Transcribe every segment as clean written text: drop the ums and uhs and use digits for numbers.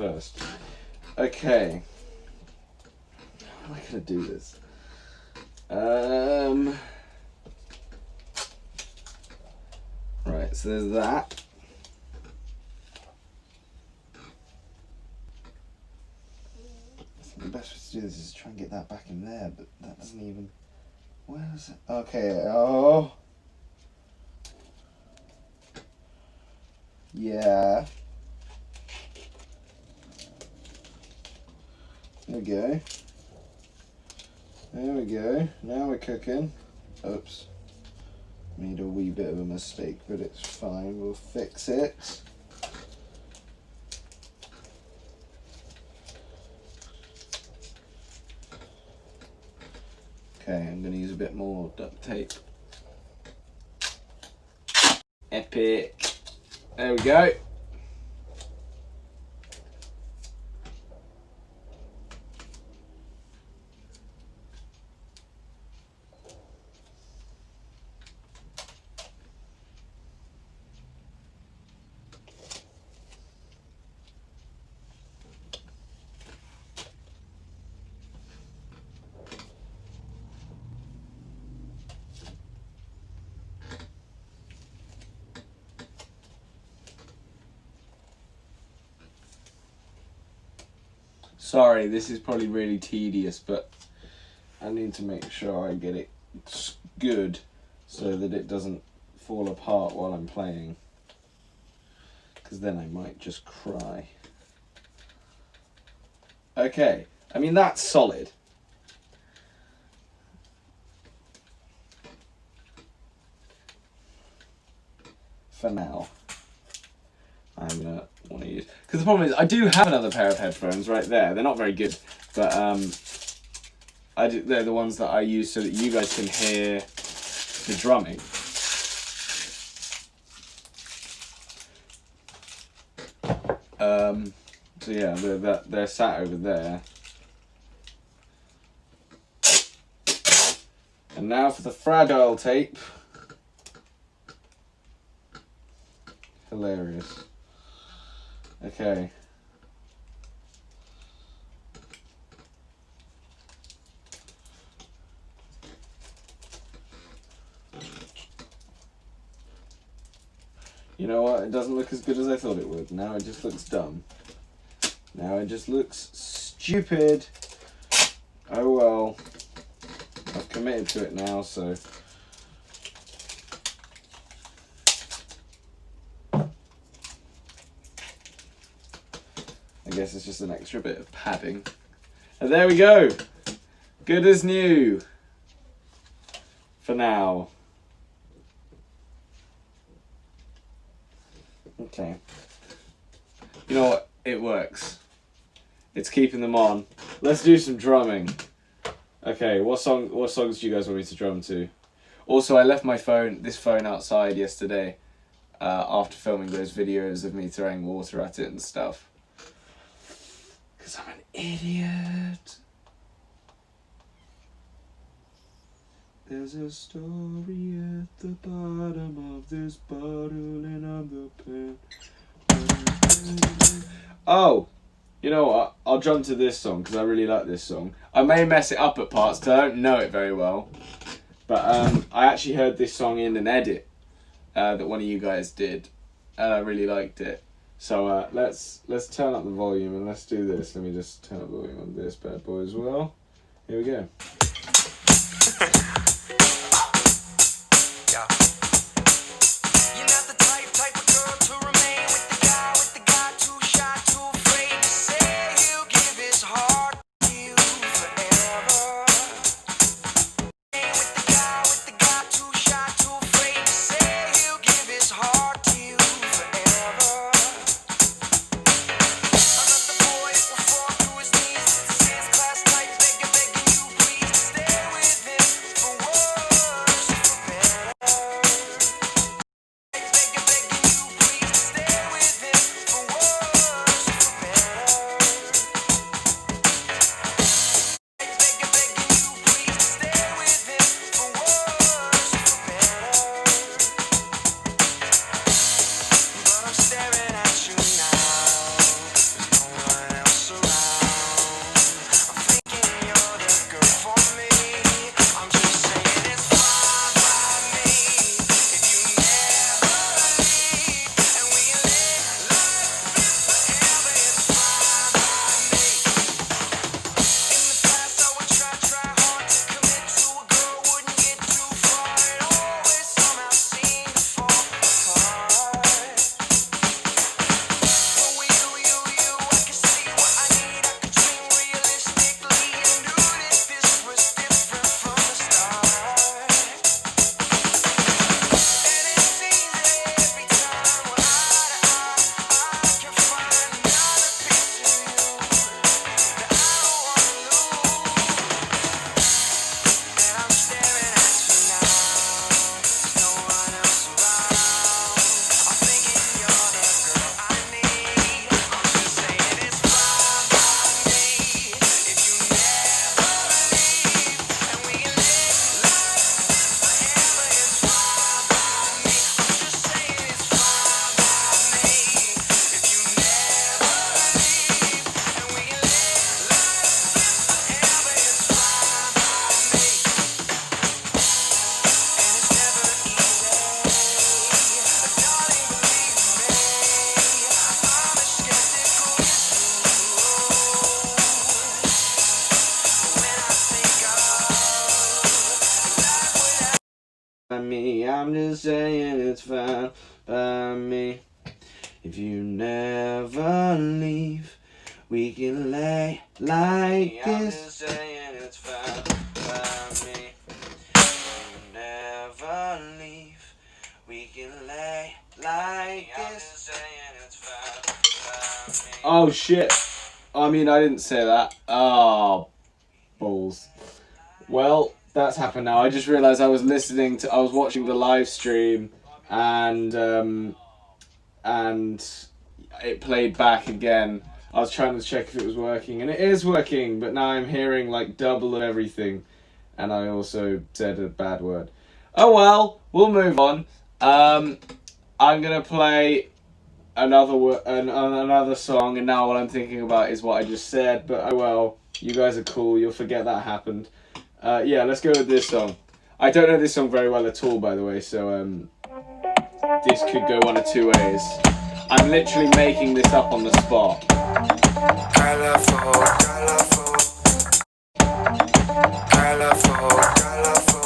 first. Okay. How am I going to do this? Right, so there's that. I think the best way to do this is try and get that back in there, but that doesn't even... Where is it? Okay, oh. Yeah. There we go. There we go. Now we're cooking. Oops. Made a wee bit of a mistake, but it's fine. We'll fix it. Okay, I'm going to use a bit more duct tape. Epic. There we go. Sorry, this is probably really tedious, but I need to make sure I get it good so that it doesn't fall apart while I'm playing, because then I might just cry. Okay, I mean that's solid. For now. I'm gonna want to use, because the problem is I do have another pair of headphones right there. They're not very good, but they're the ones that I use so that you guys can hear the drumming. So yeah, they're sat over there. And now for the fragile tape. Hilarious. Okay. You know what? It doesn't look as good as I thought it would. Now it just looks dumb. Now it just looks stupid. Oh well. I've committed to it now, so... I guess it's just an extra bit of padding. And there we go. Good as new. For now. Okay. You know what? It works. It's keeping them on. Let's do some drumming. Okay, what songs do you guys want me to drum to? Also, I left this phone outside yesterday after filming those videos of me throwing water at it and stuff. Because I'm an idiot. There's a story at the bottom of this bottle and I'm the pen. Oh, you know what? I'll jump to this song because I really like this song. I may mess it up at parts because I don't know it very well. But I actually heard this song in an edit that one of you guys did. And I really liked it. So let's turn up the volume and let's do this. Let me just turn up the volume on this bad boy as well. Here we go. I'm just saying it's fine by me. If you never leave, we can lay like this. I'm just saying it's fine by me. If you never leave, we can lay like this. I'm just saying it's fine by me. Oh shit. I mean, I didn't say that. Oh, balls. Well, that's happened now. I just realised I was watching the live stream, and it played back again. I was trying to check if it was working, and it is working, but now I'm hearing like double of everything, and I also said a bad word. Oh well, we'll move on. I'm gonna play another song, and now what I'm thinking about is what I just said, but oh well, you guys are cool, you'll forget that happened. Yeah, let's go with this song. I don't know this song very well at all, by the way, so this could go one of two ways. I'm literally making this up on the spot. Colorful, colorful. Colorful, colorful.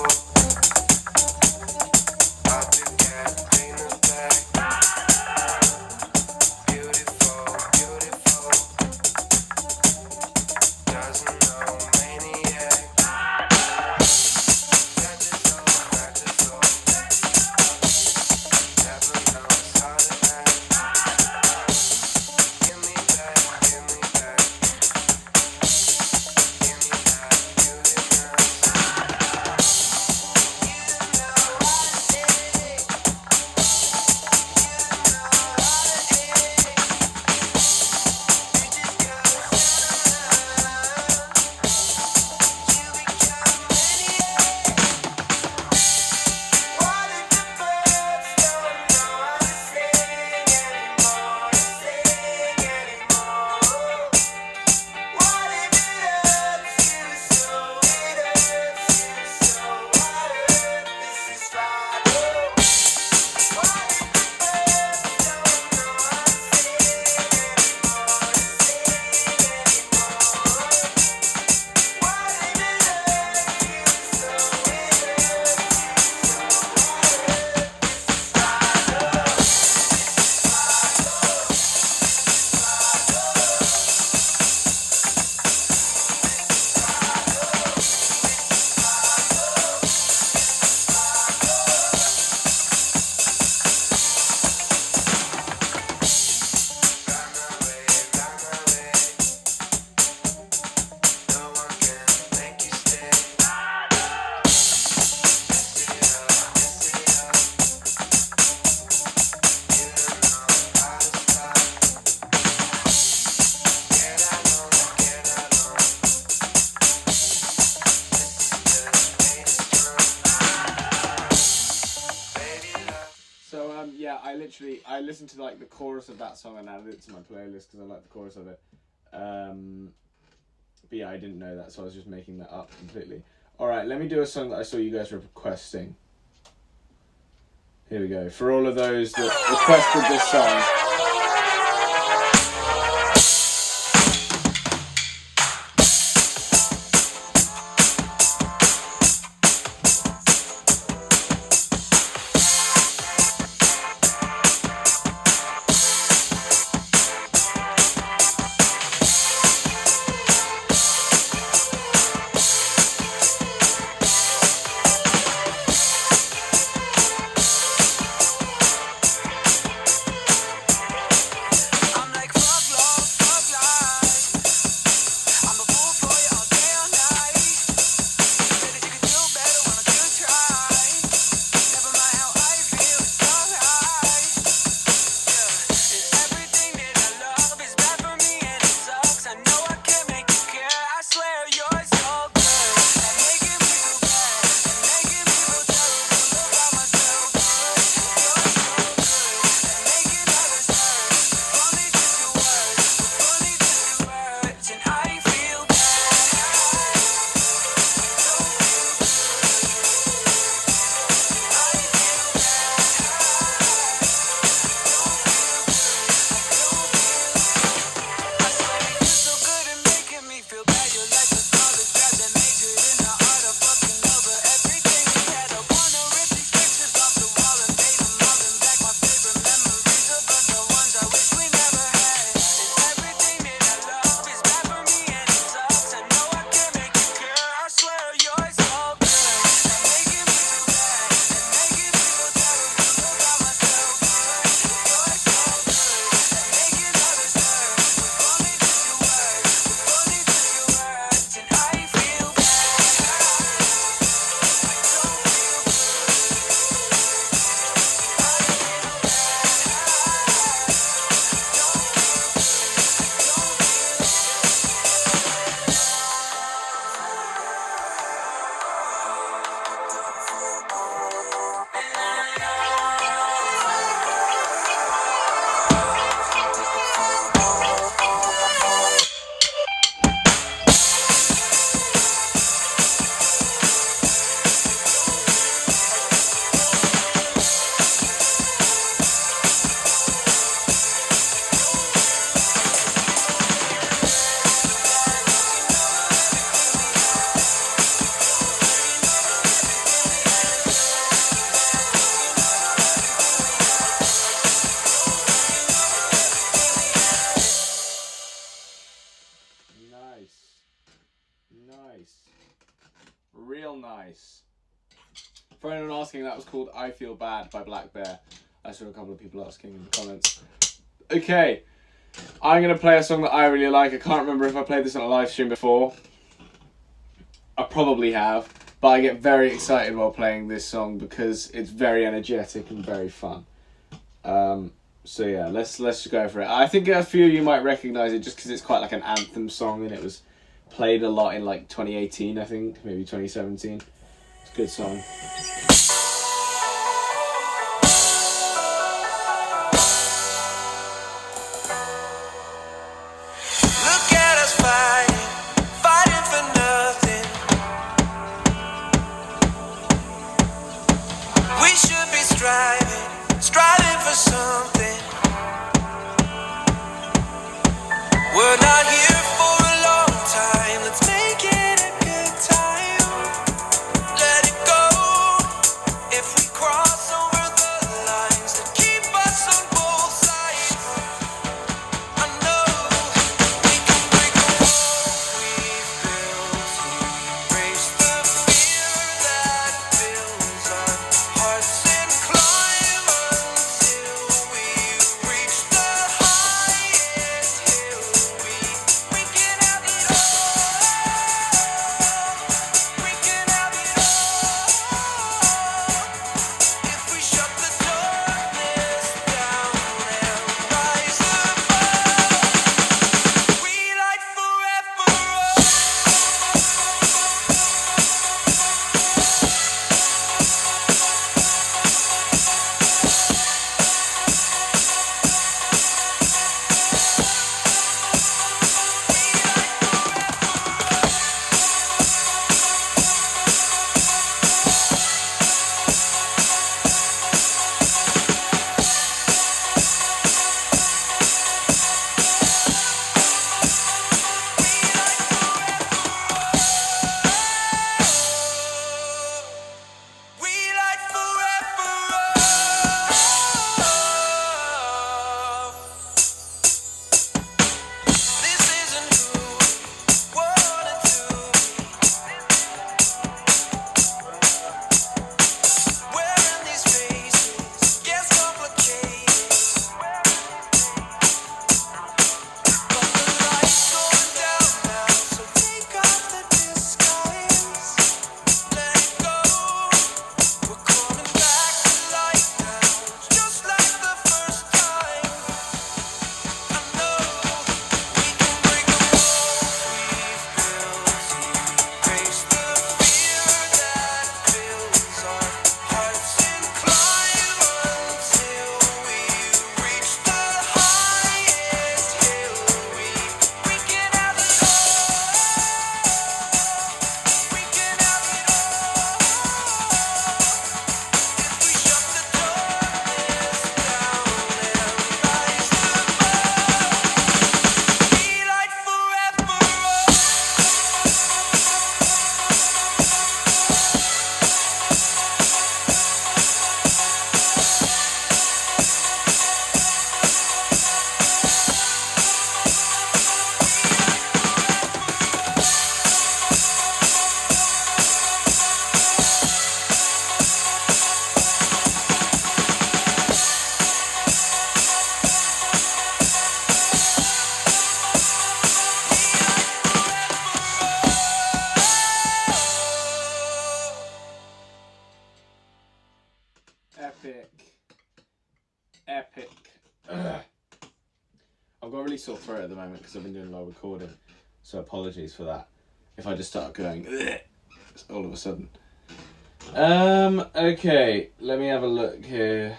I listened to like the chorus of that song and added it to my playlist because I like the chorus of it. But yeah, I didn't know that, so I was just making that up completely. Alright, let me do a song that I saw you guys requesting. Here we go. For all of those that requested this song. Nice. Nice. Real nice. For anyone asking, that was called I Feel Bad by Black Bear. I saw a couple of people asking in the comments. Okay. I'm going to play a song that I really like. I can't remember if I played this on a live stream before. I probably have. But I get very excited while playing this song because it's very energetic and very fun. So yeah, let's just go for it. I think a few of you might recognise it just because it's quite like an anthem song and it was played a lot in like 2018, I think, maybe 2017. It's a good song. Look at us fighting for nothing. We should be striving for something. We're not here for a long time. Let's make it a good time. Let it go. If we cross over the lines that keep us on both sides, I know we can break the walls we've built to erase the fear that fills our hearts and climb until we reach the highest hill. We can have it all. We can have it all. If we shut the darkness down and rise above, we light forever. We light forever. This isn't who we wanted to be. Wearing these faces gets complicated, but the light's going down now, so take off the disguise. Let it go. We're coming back to life now, just like the first time. I know we can break the walls we've built to erase the fear that fills our hearts and climb until we reach the highest hill. We can have it all. We can have it all. If we shut the darkness down and rise above, we light forever. Epic. Epic. Ugh. I've got a really sore throat at the moment because I've been doing a lot of recording. So apologies for that. If I just start going ugh, all of a sudden. Okay, let me have a look here.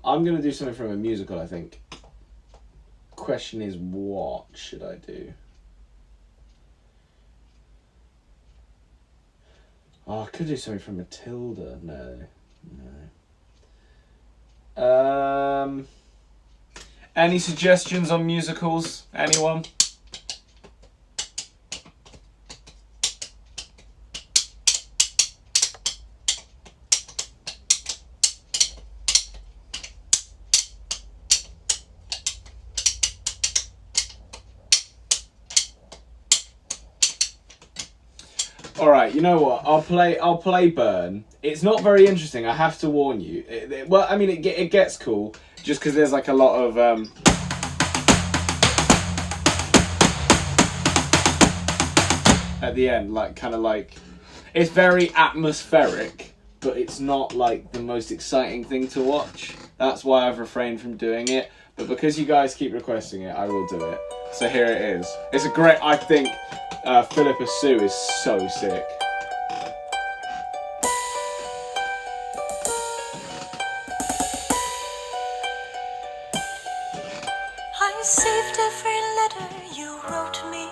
I'm gonna do something from a musical, I think. Question is, what should I do? Oh, I could do something from Matilda. No. Any suggestions on musicals? Anyone? All right, you know what? I'll play Burn. It's not very interesting. I have to warn you. Well, I mean, it gets cool just because there's like a lot of at the end, like kind of like it's very atmospheric, but it's not like the most exciting thing to watch. That's why I've refrained from doing it. But because you guys keep requesting it, I will do it. So here it is. It's a great. I think Philippa Sue is so sick. I saved every letter you wrote me.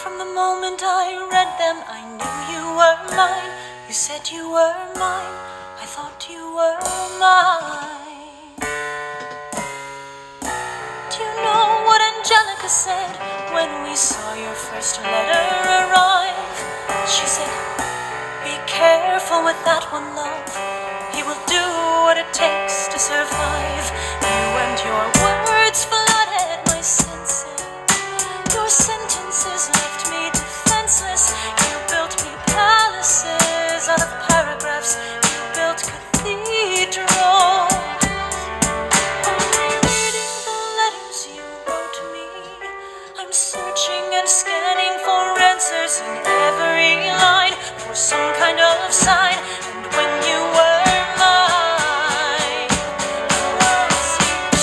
From the moment I read them, I knew you were mine. You said you were mine. I thought you were mine. Do you know what Angelica said when we saw your first letter arrive? She said, "Be careful with that one, love. He will do what it takes to survive." You and your words flooded my senses. Your sentences left me defenseless. You built me palaces out of paragraphs. You built cathedrals. Only reading the letters you wrote me, I'm searching and scanning for answers in every line, for some kind of sign. And when you were mine, the world seemed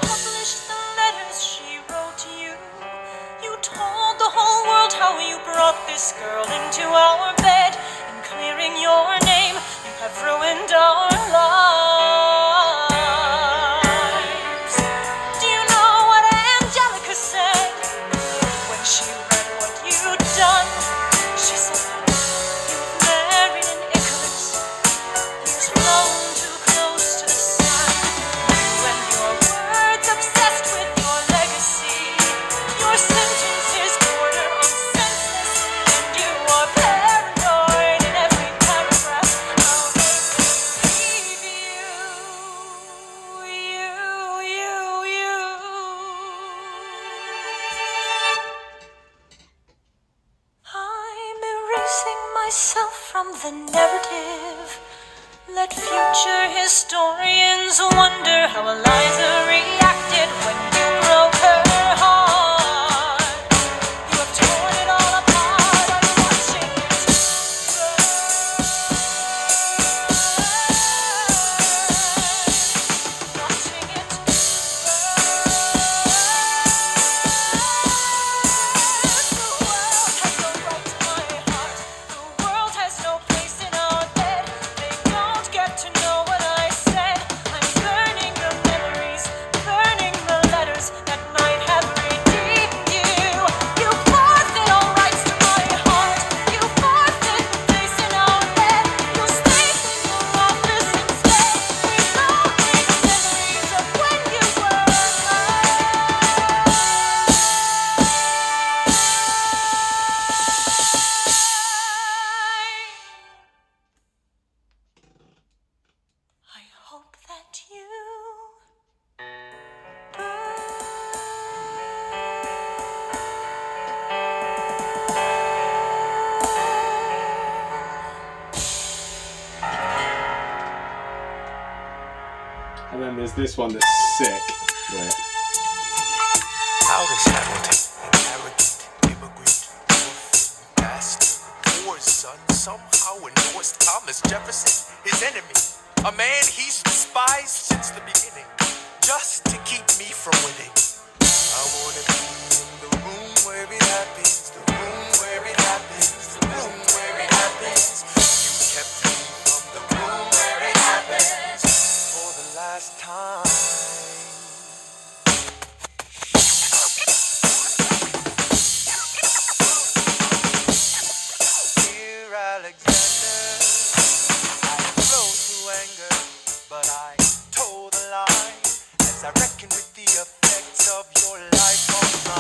published the letters she wrote you. You told the whole world how you brought this girl into our bed, and clearing your name, you have ruined our lives. Do you know what Angelica said when she read what you'd done? She said, "You've married an Icarus. He's flown too close to the sun. You and your words obsessed with your legacy. Your sentences border on senseless, and you are paranoid in every paragraph. How they deceive you. I'm erasing myself from the narrative. Let future historians wonder how Eliza reacted when you broke her heart. You have torn it all apart. I'm watching it burn. Watching it burn. The world has no right to my heart. The world has no place in our bed. They don't get to know what I said. I'm burning the memories, burning the letters that might have redeemed you. You forfeit all rights to my heart. You forfeit the place in our bed. You'll stay in your office instead, reloading memories of when you were mine. I hope that you And then there's this one that's sick. Wait. How does Hamilton, an arrogant immigrant, orphan, bastard, poor son, somehow endorsed Thomas Jefferson, his enemy, a man he's despised since the beginning, just to keep me from winning? I wanna be in the room where it happens, the room where it happens, the room where it happens. You kept me from the room where it happens for the last time. Dear Alexander, I am prone to anger, but I told a lie as I reckon with the effects of your life on mine.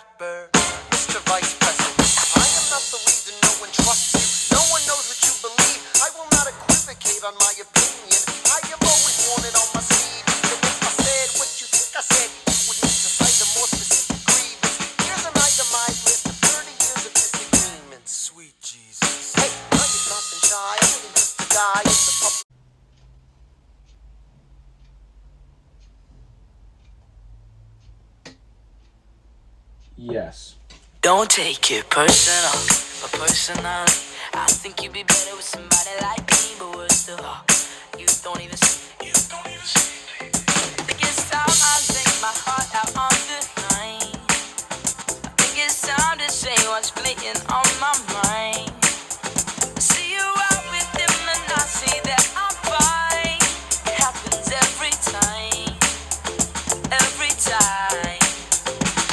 got burned. Mr. Vice President, I am not the reason no one trusts you. No one knows what you believe. I will not equivocate on my opinion. I have always worn it on my sleeve. And if I said what you think I said, you would need to cite a more specific grievance. Here's an itemized list of 30 years of disagreements. Sweet Jesus. Hey, I have not been shy. I wouldn't just to die in the public. Yes. Don't take it personal or personally. I think you'd be better with somebody like me, but worst of all, you don't even see. You don't even see. I think it's time I lay my heart out on the line. I think it's time to say what's playing on my mind. I see you out with him and I see that I'm fine. It happens every time, every time.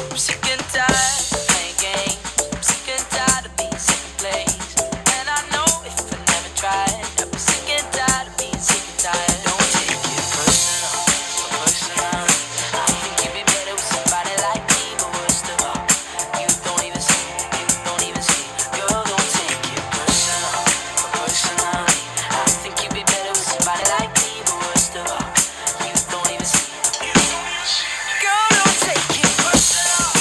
I'm sick and tired of playing games. I'm sick and tired of being second place. And I know if I never tried, I'd be sick and tired of being sick and tired. Don't take it personal or personal. I think you'd be better with somebody like me, but worst of all, you don't even see. You don't even see. Girl, don't take it personal or personally. I think you'd be better with somebody like me, but worst of all, you don't even see. You don't even see. Girl, don't take it personal.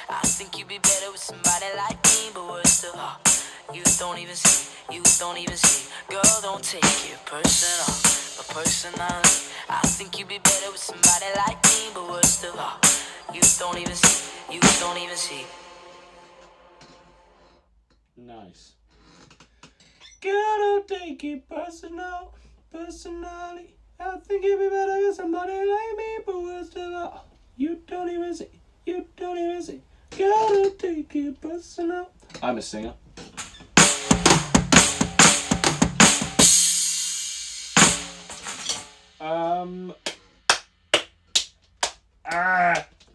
I think you'd be better with somebody like me, but worst of all, you don't even see. You don't even see. Girl, don't take it personal or personally. I think you'd be better with somebody like me, but worst of all, you don't even see. You don't even see. Nice. Girl, don't take it personally. I think you'd be better with somebody like me, but worst of all, you don't even see. You don't even see. Girl, don't take it personal. I'm a singer.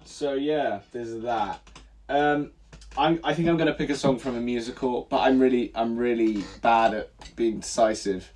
So yeah, there's that. I think I'm gonna pick a song from a musical, but I'm really bad at being decisive.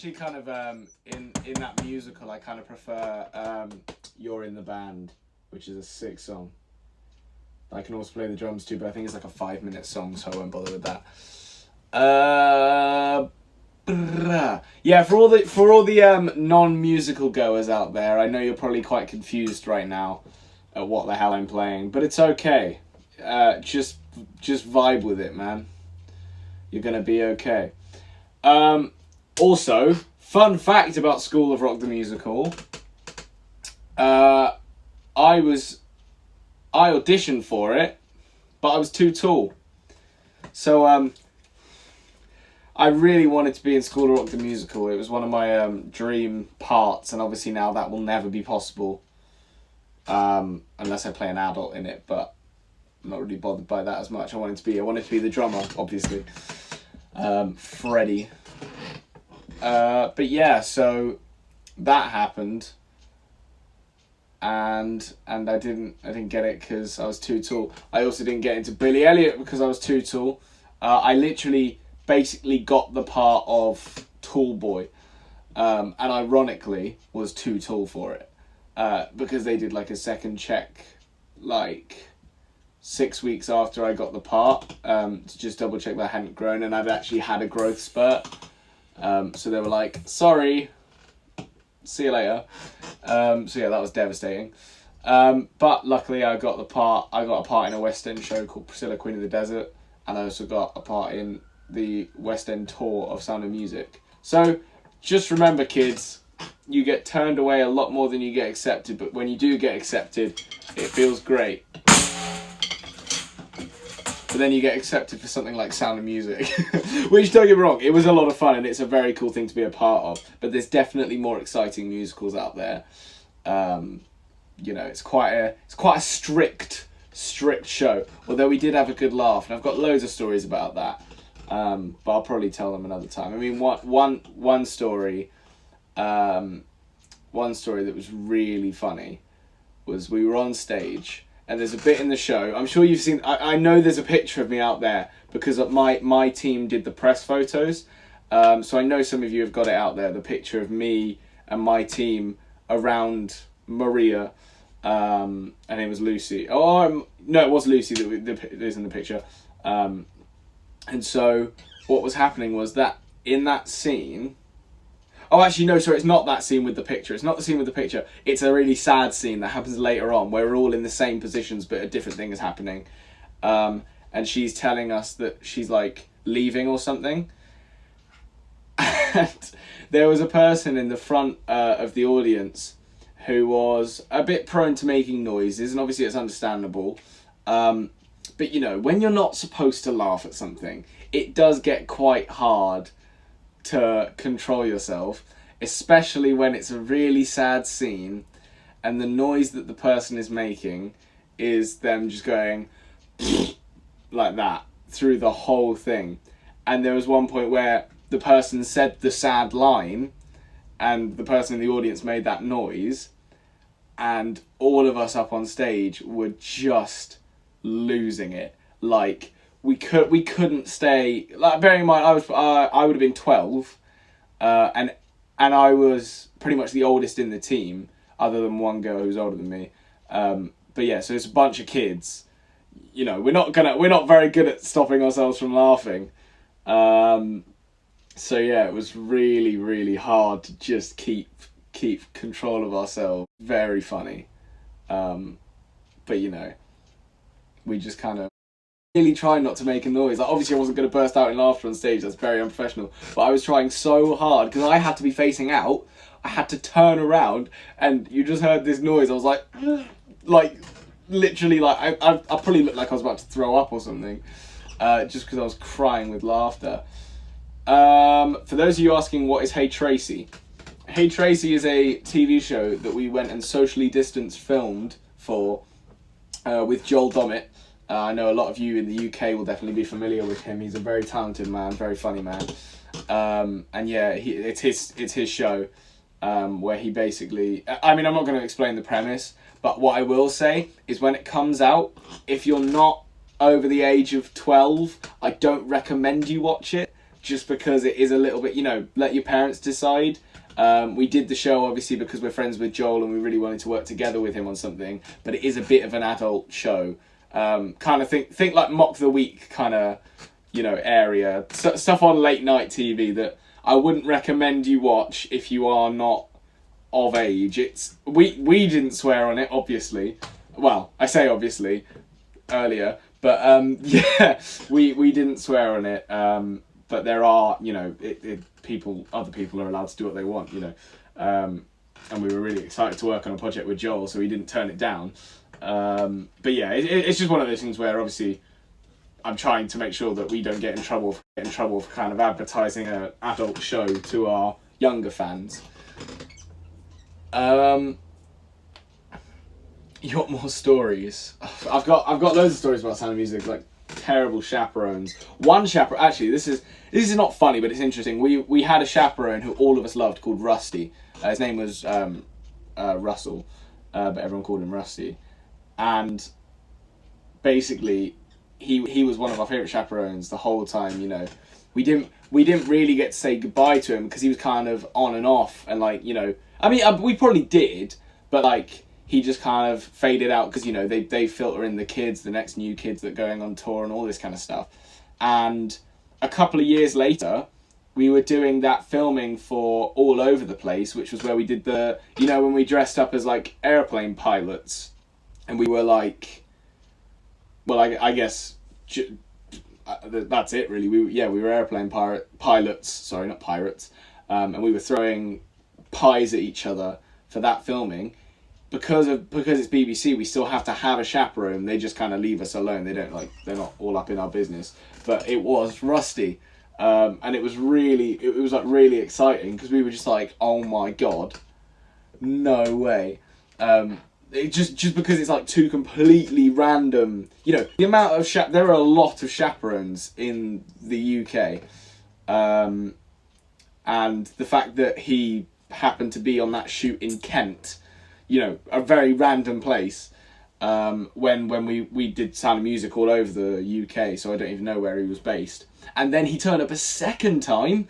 actually kind of in that musical, I kind of prefer "You're in the Band," which is a sick song. I can also play the drums too, but I think it's like a 5-minute song, so I won't bother with that. Yeah, for all the non-musical goers out there, I know you're probably quite confused right now at what the hell I'm playing, but it's okay. Just vibe with it, man. You're gonna be okay. Also, fun fact about School of Rock the Musical. I auditioned for it, but I was too tall. So I really wanted to be in School of Rock the Musical. It was one of my dream parts, and obviously now that will never be possible unless I play an adult in it. But I'm not really bothered by that as much. I wanted to be the drummer, obviously, Freddie. But yeah, so that happened. And I didn't get it because I was too tall. I also didn't get into Billy Elliot because I was too tall. I literally basically got the part of tall boy, and ironically was too tall for it, because they did like a second check like 6 weeks after I got the part, to just double check that I hadn't grown, and I'd actually had a growth spurt. So they were like, sorry, see you later. So yeah, that was devastating. But luckily I got the part. I got a part in a West End show called Priscilla, Queen of the Desert, and I also got a part in the West End tour of Sound of Music. So just remember, kids, you get turned away a lot more than you get accepted, but when you do get accepted, it feels great. But then you get accepted for something like Sound of Music, which, don't get me wrong, it was a lot of fun and it's a very cool thing to be a part of, but there's definitely more exciting musicals out there. You know, it's quite a strict show, although we did have a good laugh, and I've got loads of stories about that, but I'll probably tell them another time. I mean, one story that was really funny was we were on stage. And there's a bit in the show, I'm sure you've seen, I know there's a picture of me out there because my team did the press photos. So I know some of you have got it out there, the picture of me and my team around Maria. Her name was Lucy. No, it was Lucy that was in the picture. And so what was happening was that in that scene... Oh, actually, no, sorry, it's not that scene with the picture. It's not the scene with the picture. It's a really sad scene that happens later on where we're all in the same positions but a different thing is happening. And she's telling us that she's, like, leaving or something. And there was a person in the front of the audience who was a bit prone to making noises, and obviously it's understandable. But, you know, when you're not supposed to laugh at something, it does get quite hard to control yourself, especially when it's a really sad scene and the noise that the person is making is them just going like that through the whole thing. And there was one point where the person said the sad line and the person in the audience made that noise, and all of us up on stage were just losing it. Like, we couldn't stay. Like, bearing in mind, I would have been 12, and I was pretty much the oldest in the team, other than one girl who's older than me. But yeah, so it's a bunch of kids. You know, we're not very good at stopping ourselves from laughing. So yeah, it was really, really hard to just keep control of ourselves. Very funny, but you know, we just kind of really trying not to make a noise. Like, obviously I wasn't going to burst out in laughter on stage, that's very unprofessional, but I was trying so hard because I had to be facing out, I had to turn around, and you just heard this noise. I was like literally, like I probably looked like I was about to throw up or something, just because I was crying with laughter. For those of you asking what is Hey Tracy, Hey Tracy is a TV show that we went and socially distanced filmed for, with Joel Dommett. I know a lot of you in the UK will definitely be familiar with him. He's a very talented man, very funny man. And yeah, it's his show, where he basically... I mean, I'm not going to explain the premise, but what I will say is when it comes out, if you're not over the age of 12, I don't recommend you watch it, just because it is a little bit, let your parents decide. We did the show obviously because we're friends with Joel and we really wanted to work together with him on something, but it is a bit of an adult show. Kind of think like Mock the Week kind of, area. Stuff on late night TV that I wouldn't recommend you watch if you are not of age. We didn't swear on it, obviously. Well, I say obviously earlier, but we didn't swear on it. But there are, other people are allowed to do what they want, and we were really excited to work on a project with Joel, so we didn't turn it down. But yeah, it's just one of those things where obviously I'm trying to make sure that we don't get in trouble for kind of advertising an adult show to our younger fans. You got more stories? I've got loads of stories about Sound of Music, like terrible chaperones. One chaperone, actually, this is not funny, but it's interesting. We had a chaperone who all of us loved called Rusty. His name was Russell, but everyone called him Rusty. And basically, he was one of our favourite chaperones the whole time. We didn't really get to say goodbye to him because he was kind of on and off, and we probably did, but he just kind of faded out because they filter in the next new kids that are going on tour and all this kind of stuff. And a couple of years later, we were doing that filming for All Over the Place, which was where we did when we dressed up as airplane pilots, and we were I guess that's it really. We were airplane pilots. Sorry, not pirates. And we were throwing pies at each other for that filming. Because it's BBC, we still have to have a chaperone. They just kind of leave us alone. They don't they're not all up in our business. But it was Rusty, and it was really exciting because we were just oh my god, no way. It just because it's two completely random. The amount of there are a lot of chaperones in the UK, and the fact that he happened to be on that shoot in Kent. A very random place, when we did Sound of Music all over the UK, so I don't even know where he was based. And then he turned up a second time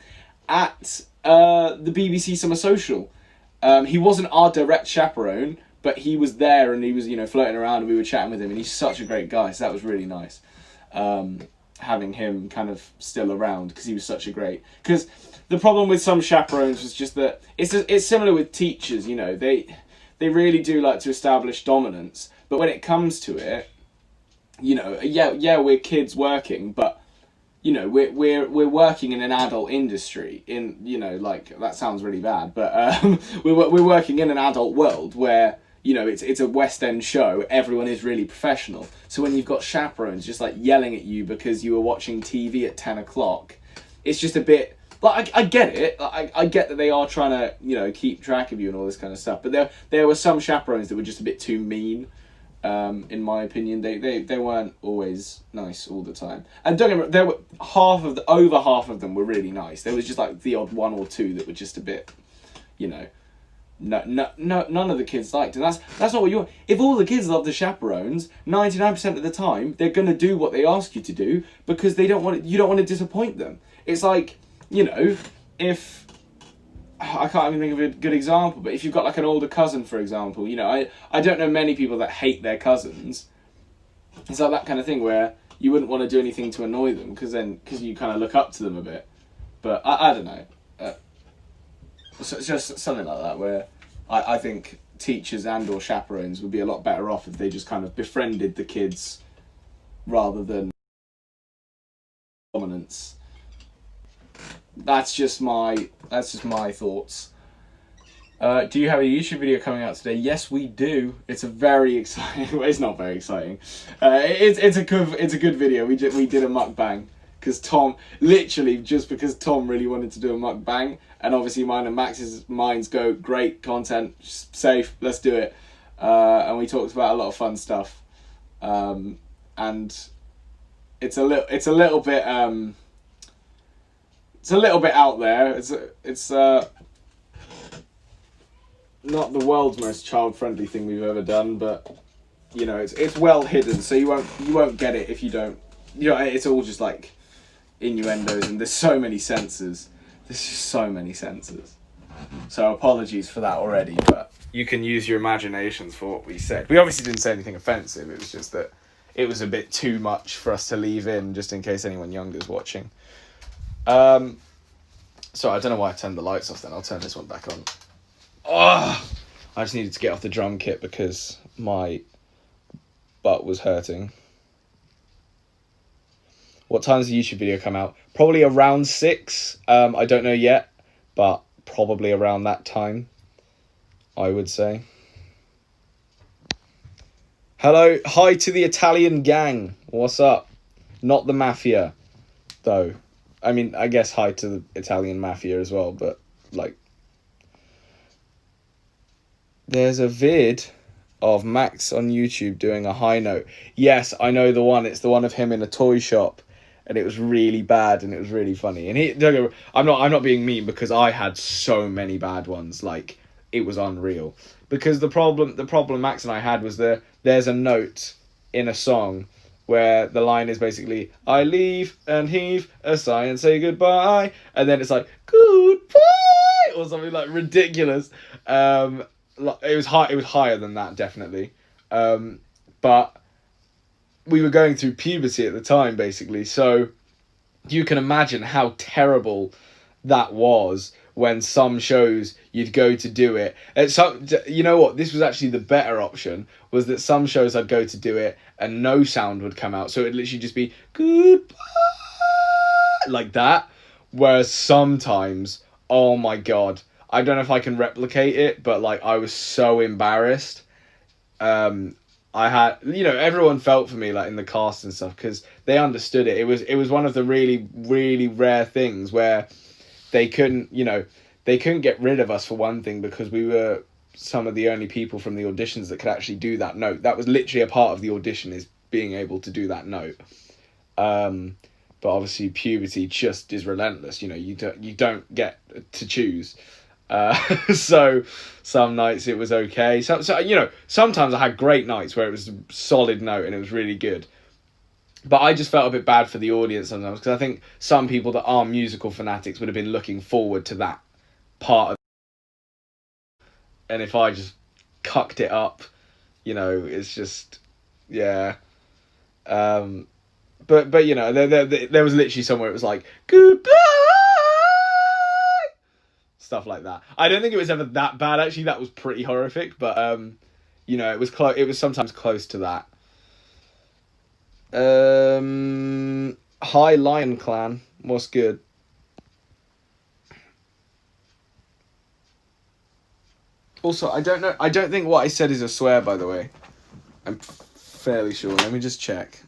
at the BBC Summer Social. He wasn't our direct chaperone, but he was there and he was, floating around and we were chatting with him, and he's such a great guy, so that was really nice. Having him kind of still around because he was such a great... Because the problem with some chaperones was just that it's similar with teachers, they really do like to establish dominance, but when it comes to it, we're kids working, but we're working in an adult industry. That sounds really bad, but we're working in an adult world where it's a West End show. Everyone is really professional. So when you've got chaperones just yelling at you because you were watching TV at 10 o'clock, it's just a bit. I get it. I get that they are trying to, keep track of you and all this kind of stuff. But there were some chaperones that were just a bit too mean, in my opinion. They weren't always nice all the time. And don't get me wrong, there were over half of them were really nice. There was just the odd one or two that were just a bit, no, none of the kids liked. And that's not what you want. If all the kids love the chaperones, 99% of the time they're gonna do what they ask you to do because you don't want to disappoint them. It's if I can't even think of a good example, but if you've got an older cousin, for example, I don't know many people that hate their cousins. It's that kind of thing where you wouldn't want to do anything to annoy them because you kind of look up to them a bit. But I don't know. So it's just something like that where I think teachers and or chaperones would be a lot better off if they just kind of befriended the kids rather than dominance. That's just my thoughts. Do you have a YouTube video coming out today? Yes, we do. It's a very exciting. Well, it's not very exciting. It's a good video. We did a mukbang because Tom really wanted to do a mukbang, and obviously mine and Max's minds go great content, safe. Let's do it. And we talked about a lot of fun stuff. And it's a little bit. It's a little bit out there. It's not the world's most child-friendly thing we've ever done, but it's well hidden, so you won't get it if you don't. It's all just innuendos, and there's so many censors. There's just so many censors. So apologies for that already, but you can use your imaginations for what we said. We obviously didn't say anything offensive. It was just that it was a bit too much for us to leave in, just in case anyone younger is watching. So I don't know why I turned the lights off then. I'll turn this one back on. Oh, I just needed to get off the drum kit because my butt was hurting. What time does the YouTube video come out? Probably around 6. I don't know yet, but probably around that time, I would say. Hello, hi to the Italian gang. What's up? Not the mafia, though. I mean, I guess hi to the Italian mafia as well, but, like... There's a vid of Max on YouTube doing a high note. Yes, I know the one. It's the one of him in a toy shop, and it was really bad, and it was really funny. And I'm not being mean, because I had so many bad ones. Like, it was unreal. Because the problem Max and I had was there's a note in a song where the line is basically, I leave and heave a sigh and say goodbye, and then it's like, goodbye, or something like ridiculous. It was higher than that, definitely. But we were going through puberty at the time, basically, so you can imagine how terrible that was when some shows you'd go to do it. You know what? This was actually the better option, was that some shows I'd go to do it and no sound would come out. So it'd literally just be, goodbye, like that. Whereas sometimes, oh my God, I don't know if I can replicate it, but like I was so embarrassed. I had, everyone felt for me, like in the cast and stuff, because they understood it. It was one of the really, really rare things where they couldn't get rid of us, for one thing, because we were some of the only people from the auditions that could actually do that note. That was literally a part of the audition, is being able to do that note. But obviously puberty just is relentless. You don't get to choose. So some nights it was okay. So sometimes I had great nights where it was a solid note and it was really good. But I just felt a bit bad for the audience sometimes, because I think some people that are musical fanatics would have been looking forward to that part of. And if I just cucked it up, it's just, yeah. But there was literally somewhere it was like, goodbye, stuff like that. I don't think it was ever that bad, actually. That was pretty horrific, but it was it was sometimes close to that. Hi Lion Clan, what's good? Also, I don't think what I said is a swear, by the way. I'm fairly sure. Let me just check,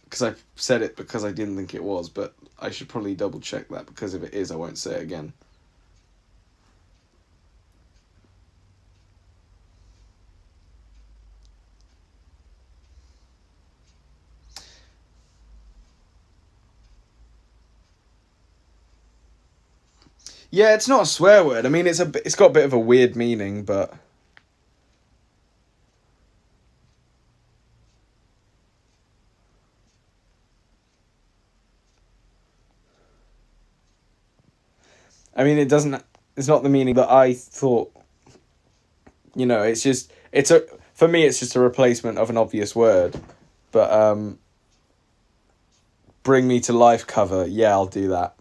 because I said it because I didn't think it was, but I should probably double check that, because if it is, I won't say it again. Yeah, it's not a swear word. I mean, it's got a bit of a weird meaning, but I mean, it's not the meaning that I thought. For me, it's just a replacement of an obvious word. But bring me to life cover. Yeah, I'll do that.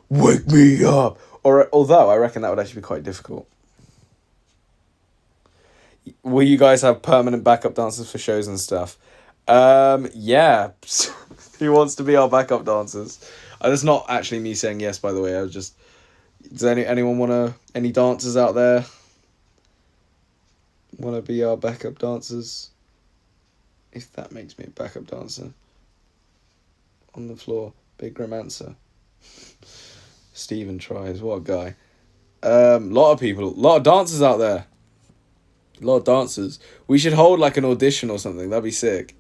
Wake me up. Although I reckon that would actually be quite difficult. Will you guys have permanent backup dancers for shows and stuff? Yeah. Who wants to be our backup dancers? That's not actually me saying yes, by the way. I was just... Does anyone any dancers out there want to be our backup dancers? If that makes me a backup dancer. On the floor. Big romancer. Stephen tries. What a guy. Lot of dancers out there. A lot of dancers. We should hold like an audition or something. That'd be sick.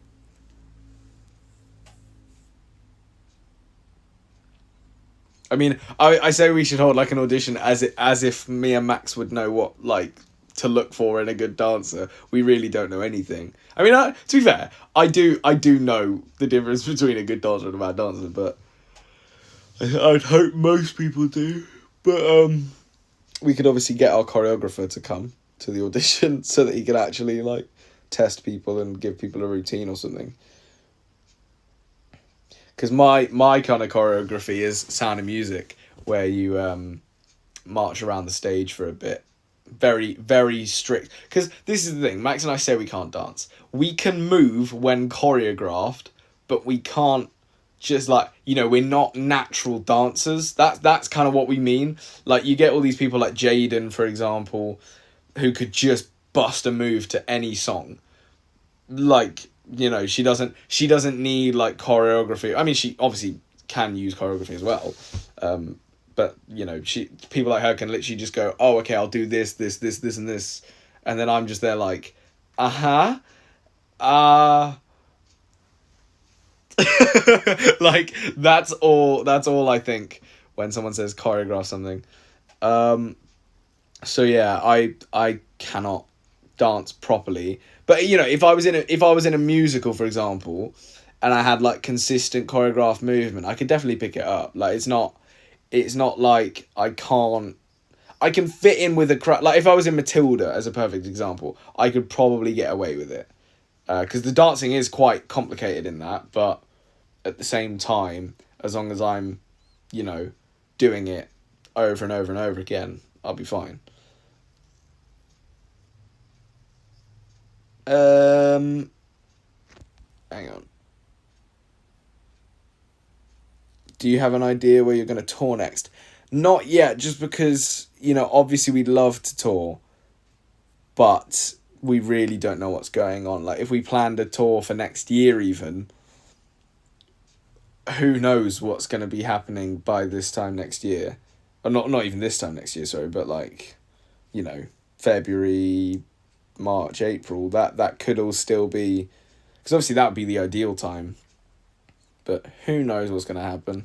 I mean, I say we should hold like an audition as if me and Max would know what like to look for in a good dancer. We really don't know anything. I mean, to be fair, I do know the difference between a good dancer and a bad dancer, but I'd hope most people do. But we could obviously get our choreographer to come to the audition so that he could actually like test people and give people a routine or something. Because my kind of choreography is Sound of Music, where you march around the stage for a bit. Very, very strict. Because this is the thing, Max and I say we can't dance. We can move when choreographed, but we can't just like, you know, we're not natural dancers. That's kind of what we mean. Like, you get all these people like Jaden, for example, who could just bust a move to any song. Like, you know, she doesn't need like choreography. I mean, she obviously can use choreography as well. But, you know, people like her can literally just go, oh, okay, I'll do this, and this. And then I'm just there like, like, that's all I think when someone says choreograph something. So yeah, I cannot dance properly. But, you know, if I was in a musical, for example, and I had like consistent choreographed movement, I could definitely pick it up. Like, it's not like I can fit in with a crowd. Like, if I was in Matilda, as a perfect example, I could probably get away with it. Because the dancing is quite complicated in that, but at the same time, as long as I'm, you know, doing it over and over and over again, I'll be fine. Hang on. Do you have an idea where you're going to tour next? Not yet, just because, you know, obviously we'd love to tour, but we really don't know what's going on. Like, if we planned a tour for next year even, who knows what's going to be happening by this time next year. Or not even this time next year, sorry, but like, you know, February, March, April, that could all still be, because obviously that would be the ideal time, but who knows what's going to happen.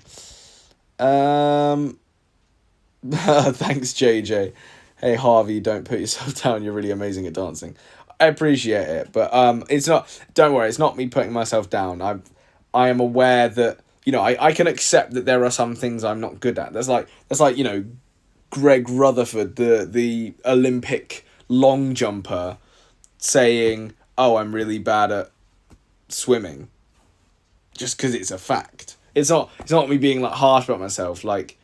Thanks, JJ. Hey, Harvey, don't put yourself down, you're really amazing at dancing. I appreciate it, but it's not, don't worry, it's not me putting myself down. I am aware that, you know, I can accept that there are some things I'm not good at. That's like, you know, Greg Rutherford, the Olympic long jumper, saying, oh, I'm really bad at swimming, just because it's a fact. It's not me being like harsh about myself. Like,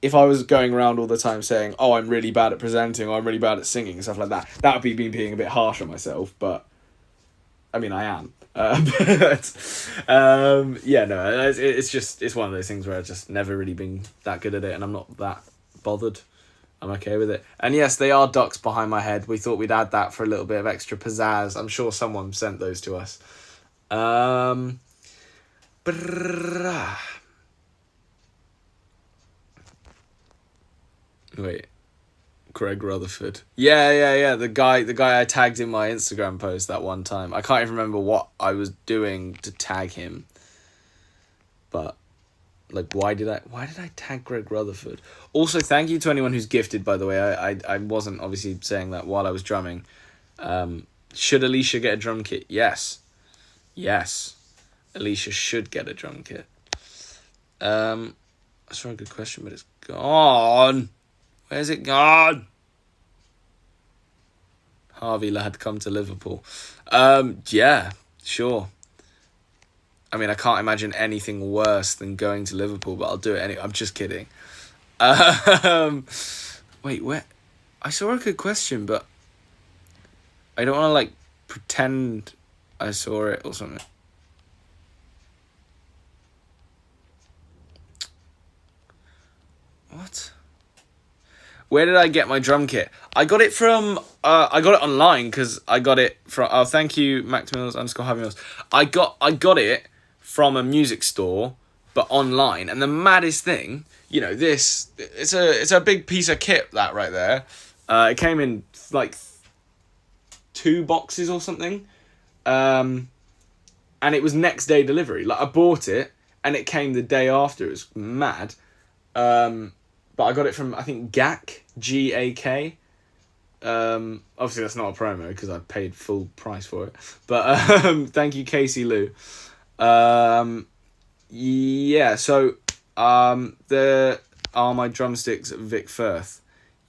if I was going around all the time saying, oh, I'm really bad at presenting, or I'm really bad at singing and stuff like that, that would be me being a bit harsh on myself. But I mean, I am. Yeah, no, it's one of those things where I've just never really been that good at it, and I'm not that bothered. I'm okay with it. And yes, they are ducks behind my head. We thought we'd add that for a little bit of extra pizzazz. I'm sure someone sent those to us. Wait. Greg Rutherford. Yeah. The guy I tagged in my Instagram post that one time. I can't even remember what I was doing to tag him. But like, why did I tag Greg Rutherford? Also, thank you to anyone who's gifted, by the way. I wasn't obviously saying that while I was drumming. Should Alicia get a drum kit? Yes. Alicia should get a drum kit. That's not a good question, but it's gone. Where's it gone? Harvey lad, come to Liverpool. Yeah, sure. I mean, I can't imagine anything worse than going to Liverpool, but I'll do it anyway. I'm just kidding. Wait, where? I saw a good question, but I don't want to like pretend I saw it or something. What? Where did I get my drum kit? I got it from, I got it online because I got it from, oh, thank you, Max_Harvey Mills. I got it from a music store, but online. And the maddest thing, you know, it's a big piece of kit, that right there. It came in like 2 boxes or something. And it was next day delivery. Like, I bought it and it came the day after. It was mad. But I got it from, I think, GAK, G-A-K. Obviously, that's not a promo because I paid full price for it. But thank you, Casey Lou. Yeah, so Are my drumsticks Vic Firth?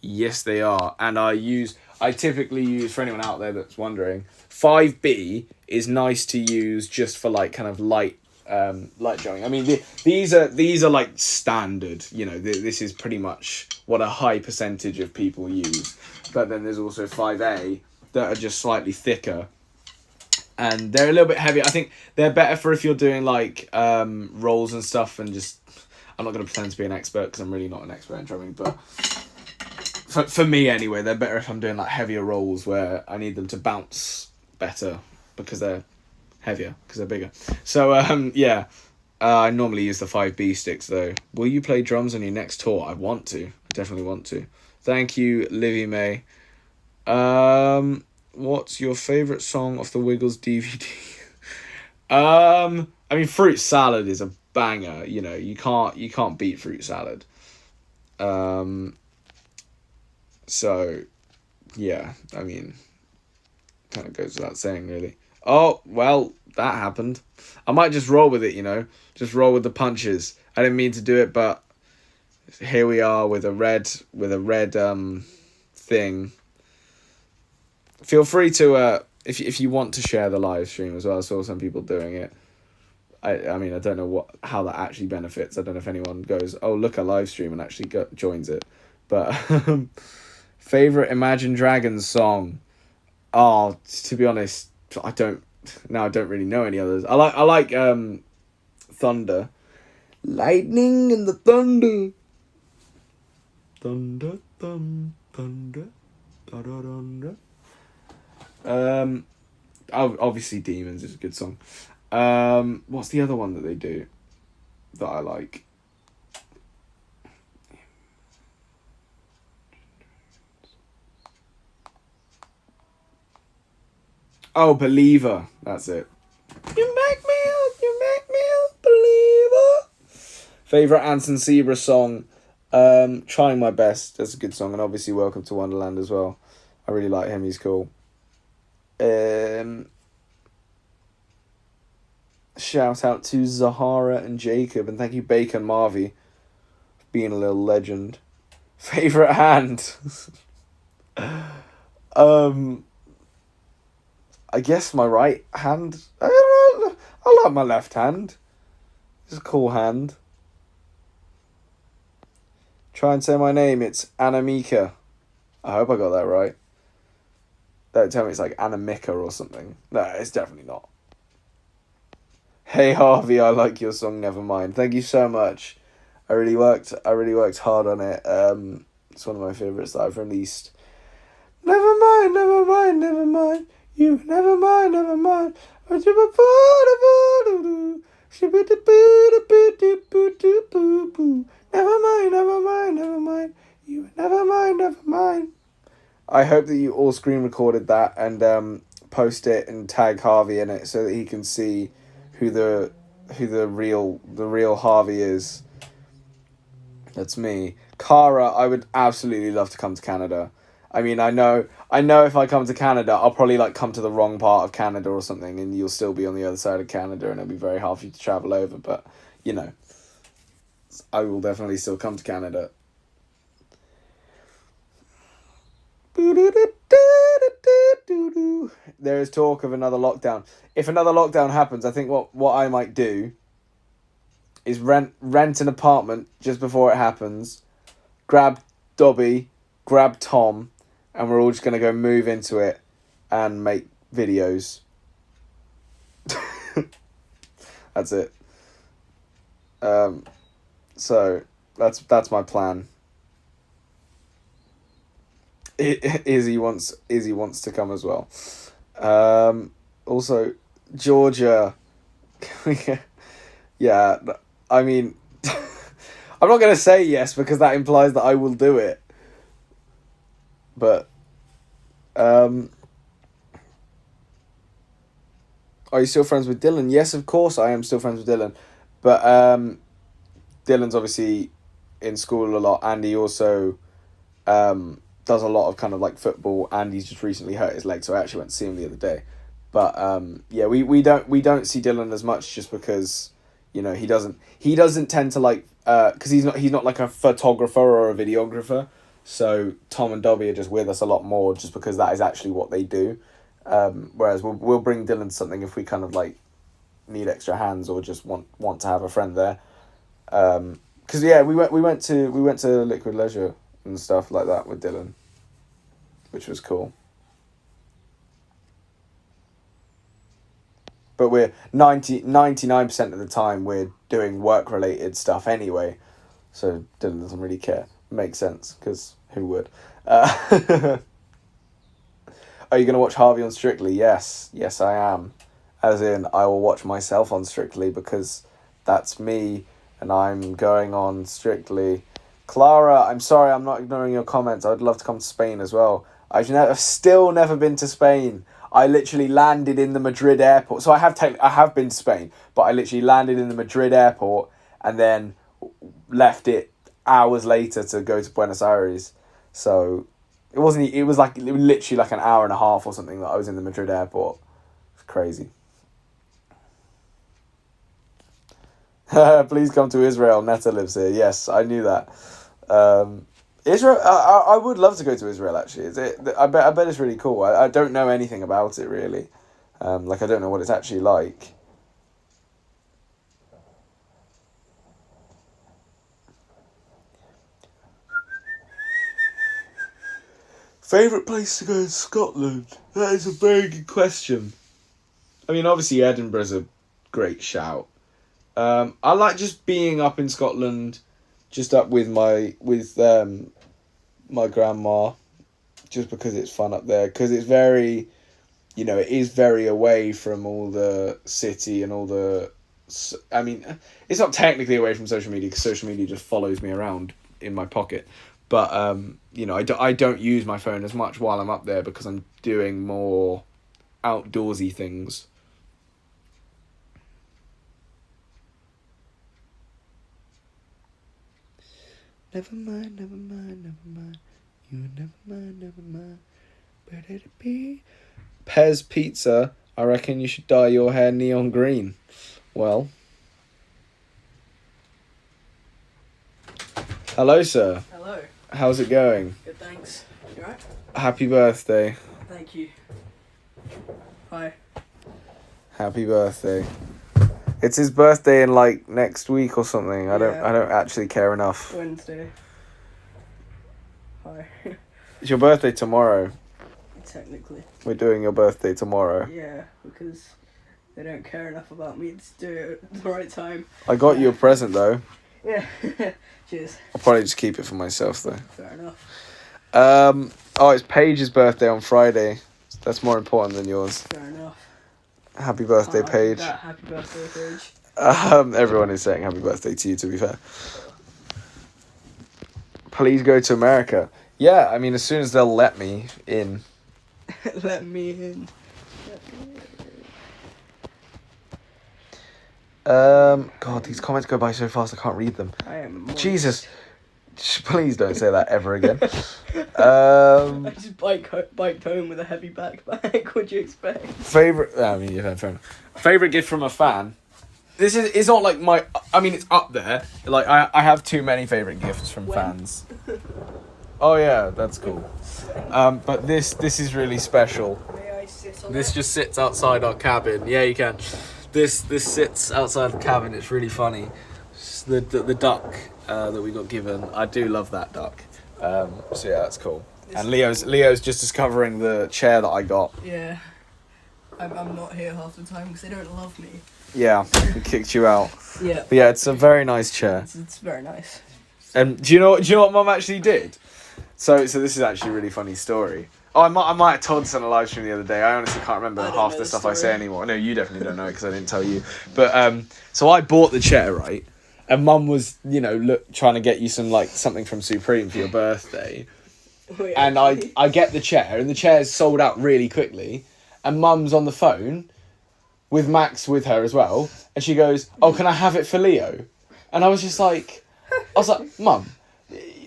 Yes, they are. And I typically use, for anyone out there that's wondering, 5B is nice to use just for like kind of light drumming. I mean, these are like standard, you know, this is pretty much what a high percentage of people use. But then there's also 5A that are just slightly thicker. And they're a little bit heavier. I think they're better for if you're doing like rolls and stuff, and just, I'm not going to pretend to be an expert because I'm really not an expert in drumming, but for me anyway, they're better if I'm doing like heavier rolls where I need them to bounce better because they're heavier, because they're bigger. So yeah, I normally use the 5B sticks though. Will you play drums on your next tour? I want to. I definitely want to. Thank you, Livy May. What's your favourite song off the Wiggles DVD? I mean, Fruit Salad is a banger. You know, you can't beat Fruit Salad. So, yeah, I mean, kind of goes without saying, really. Oh, well, that happened. I might just roll with it, you know, just roll with the punches. I didn't mean to do it, but here we are with a red thing. Feel free to if you want to share the live stream as well. I saw some people doing it. I mean, I don't know how that actually benefits. I don't know if anyone goes, oh, look, a live stream, and actually joins it. But favorite Imagine Dragons song. Oh, to be honest, I don't really know any others. I like Thunder. Lightning and the thunder. Thunder, thunder, thunder. Obviously Demons is a good song. What's the other one that they do that I like? Oh, Believer. That's it. You make me a believer. Favorite Anson Seabra song? Trying My Best. That's a good song, and obviously Welcome to Wonderland as well. I really like him. He's cool. Shout out to Zahara and Jacob, and thank you Bacon Marvy for being a little legend. Favorite hand? I guess my right hand. I like my left hand. It's a cool hand. Try and say my name. It's Anamika. I hope I got that right. Don't tell me it's like Anamika or something. No, it's definitely not. Hey Harvey, I like your song Nevermind. Thank you so much. I really worked hard on it. It's one of my favourites that I've released. Never mind. You never mind. Never mind. You never mind. I hope that you all screen recorded that and post it and tag Harvey in it so that he can see who the real Harvey is. That's me. Cara, I would absolutely love to come to Canada. I mean, I know if I come to Canada, I'll probably like come to the wrong part of Canada or something, and you'll still be on the other side of Canada, and it'll be very hard for you to travel over. But you know, I will definitely still come to Canada. There is talk of another lockdown. If another lockdown happens, I think what I might do is rent an apartment just before it happens, grab Dobby, grab Tom, and we're all just going to go move into it and make videos. That's it. So that's my plan. Izzy wants to come as well. Also, Georgia. Yeah, I mean, I'm not going to say yes because that implies that I will do it. But, are you still friends with Dylan? Yes, of course I am still friends with Dylan. But Dylan's obviously in school a lot, and he also does a lot of kind of like football, and he's just recently hurt his leg, so I actually went to see him the other day. But we don't see Dylan as much just because, you know, he doesn't tend to like because he's not like a photographer or a videographer, so Tom and Dobby are just with us a lot more just because that is actually what they do. Whereas we'll bring Dylan to something if we kind of like need extra hands or just want to have a friend there. Because we went to Liquid Leisure and stuff like that with Dylan, which was cool. But we're 99% of the time we're doing work-related stuff anyway. So Dylan doesn't really care. Makes sense, because who would? Are you going to watch Harvey on Strictly? Yes. Yes, I am. As in, I will watch myself on Strictly because that's me and I'm going on Strictly. Clara, I'm sorry, I'm not ignoring your comments. I'd love to come to Spain as well. I've still never been to Spain. I literally landed in the Madrid airport. So I have been to Spain, but I literally landed in the Madrid airport and then left it hours later to go to Buenos Aires. So it was literally like an hour and a half or something that I was in the Madrid airport. It's crazy. Please come to Israel. Netta lives here. Yes, I knew that. Israel, I would love to go to Israel, actually. I bet it's really cool. I don't know anything about it, really. I don't know what it's actually like. Favourite place to go in Scotland? That is a very good question. I mean, obviously Edinburgh's a great shout. I like just being up in Scotland, just up with my grandma, just because it's fun up there. Because it's very, it is very away from all the city and all the. I mean, it's not technically away from social media because social media just follows me around in my pocket. But I don't use my phone as much while I'm up there because I'm doing more outdoorsy things. Never mind. You never mind. Where did it be? Pez Pizza. I reckon you should dye your hair neon green. Well. Hello, sir. Hello. How's it going? Good, thanks. You alright? Happy birthday. Thank you. Hi. Happy birthday. It's his birthday in next week or something. I don't actually care enough. Wednesday. Hi. It's your birthday tomorrow. Technically. We're doing your birthday tomorrow. Yeah, because they don't care enough about me to do it at the right time. I got you a present though. Yeah. Cheers. I'll probably just keep it for myself though. Fair enough. It's Paige's birthday on Friday. That's more important than yours. Fair enough. Happy birthday, Paige. Happy birthday, Paige. Everyone is saying happy birthday to you, to be fair. Please go to America. Yeah, I mean, as soon as they'll let me in. Let me in. God, these comments go by so fast I can't read them. I am a Jesus. Please don't say that ever again. I just biked home with a heavy backpack. What'd you expect? Fair enough. Favorite gift from a fan. It's not like my. I mean, it's up there. Like I have too many favorite gifts from fans. Oh yeah, that's cool. But this is really special. May I sit on This it? just sits outside our cabin. Yeah, you can. This sits outside the cabin. It's really funny. It's the duck that we got given. I do love that duck. So yeah, that's cool. And Leo's just discovering the chair that I got. Yeah. I'm not here half the time because they don't love me. Yeah, he kicked you out. Yeah. But yeah, it's a very nice chair. It's very nice. And do you know what Mum actually did? So this is actually a really funny story. Oh, I might have told this on a live stream the other day. I honestly can't remember I don't half know the the stuff I story. say anymore. No, you definitely don't know it because I didn't tell you. But so I bought the chair, right? And Mum was, trying to get you something from Supreme for your birthday. Wait, And I get the chair, and the chair's sold out really quickly. And Mum's on the phone with Max with her as well, and she goes, "Oh, can I have it for Leo?" And I was like, "Mum,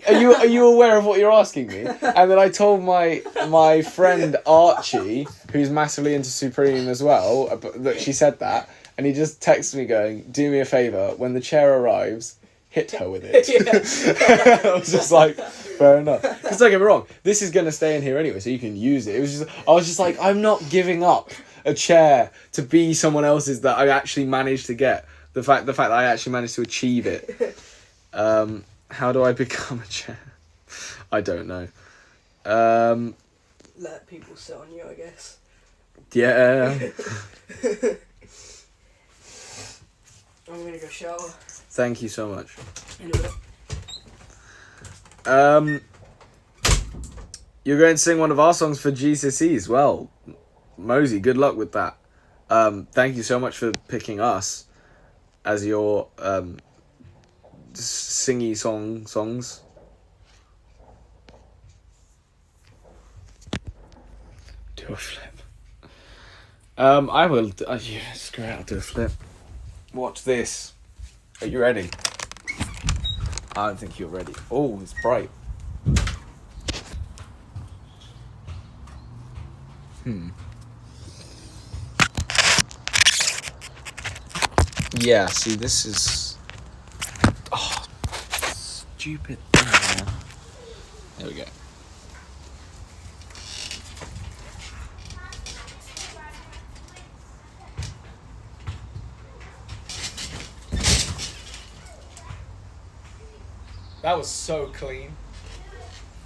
are you aware of what you're asking me?" And then I told my friend Archie, who's massively into Supreme as well, that she said that, and he just texted me going, "Do me a favour, when the chair arrives, hit her with it. Yeah. I was just like, fair enough. Because don't get me wrong, this is gonna stay in here anyway, so you can use it. I was just like, I'm not giving up a chair to be someone else's that I actually managed to get. The fact that I actually managed to achieve it. How do I become a chair? I don't know. Let people sit on you, I guess. Yeah. I'm gonna go shower. Thank you so much. In a bit. You're going to sing one of our songs for GCSEs. Well, Mosey, good luck with that. Thank you so much for picking us as your singy songs. Do a flip. I will. Yeah, screw it. I'll do a flip. Watch this. Are you ready? I don't think you're ready. Oh, it's bright. Yeah, see, this is... Oh, stupid thing, man. There we go. That was so clean.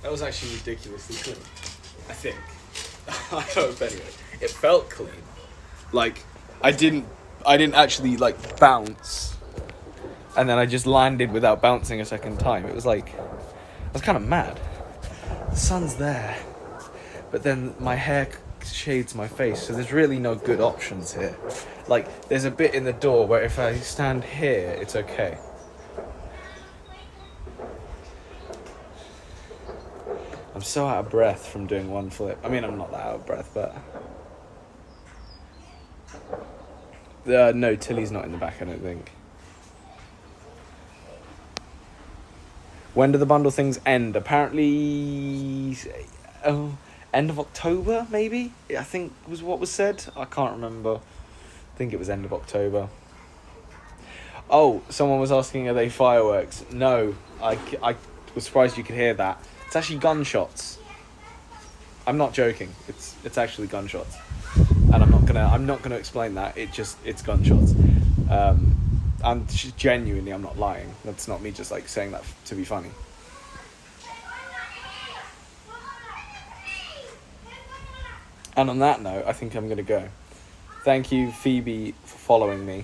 That was actually ridiculously clean. I think. I hope anyway. It felt clean. Like, I didn't actually like bounce, and then I just landed without bouncing a second time. It was like, I was kind of mad. The sun's there, but then my hair shades my face, so there's really no good options here. Like, there's a bit in the door where if I stand here, it's okay. I'm so out of breath from doing one flip. I mean, I'm not that out of breath, but... no, Tilly's not in the back, I don't think. When do the bundle things end? Apparently... end of October, maybe? I think was what was said. I can't remember. I think it was end of October. Oh, someone was asking, are they fireworks? No, I was surprised you could hear that. It's actually gunshots. I'm not joking. It's actually gunshots, and I'm not gonna explain that. It's gunshots. I'm genuinely, I'm not lying. That's not me just like saying that to be funny. And on that note, I think I'm gonna go. Thank you, Phoebe, for following me.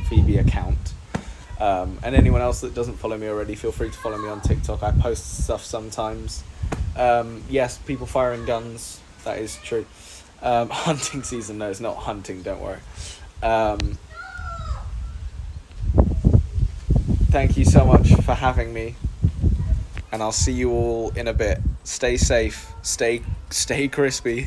Phoebe account. And anyone else that doesn't follow me already, feel free to follow me on TikTok. I post stuff sometimes. Yes, people firing guns. That is true. Hunting season. No, it's not hunting. Don't worry. Thank you so much for having me. And I'll see you all in a bit. Stay safe. Stay crispy.